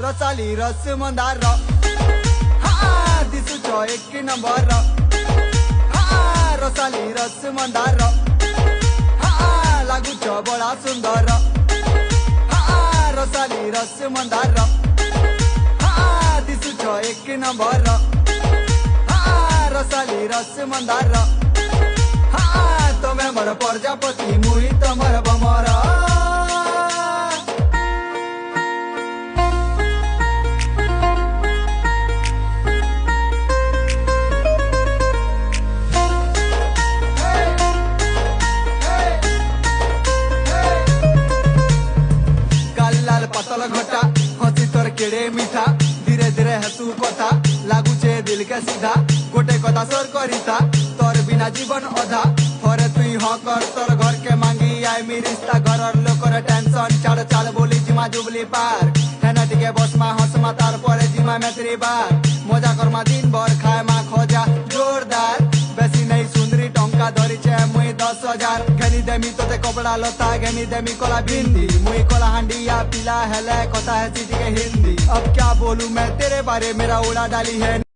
रसाली रस मंदार दिसुच एक नंबर रसाली रस मंदार लागुच बड़ा सुंदर रसाली रस मंदार दिसुच एक नंबर रसाली रस मंदार तमे मोर प्रजापति मुई तमर बमरा पतल घटा हसी तोर केड़े मीठा धीरे धीरे हसू कथा लागुचे दिल के सीधा गोटे कथा सोर करिता तोर बिना जीवन अधा थोरे तुई हाँ कर तोर घर के मांगी आई मी रिश्ता घर लोकर टेंशन चाड़ चाल बोली जिमा जुबली पार हेना टिके बसमा हसमा तार परे जिमा मैत्री बार मजा करमा दिन भर खाए मा खोजा जोरदार बेसी नहीं सुंदरी टंका धरी छे मुई 10,000 घेनी देमी तोते कपड़ा लता घेनी देमी कला बिंदी मुई कला हांडिया पिला हेले कथा है सिटी के हिंदी अब क्या बोलूं मैं तेरे बारे मेरा उड़ा डाली है।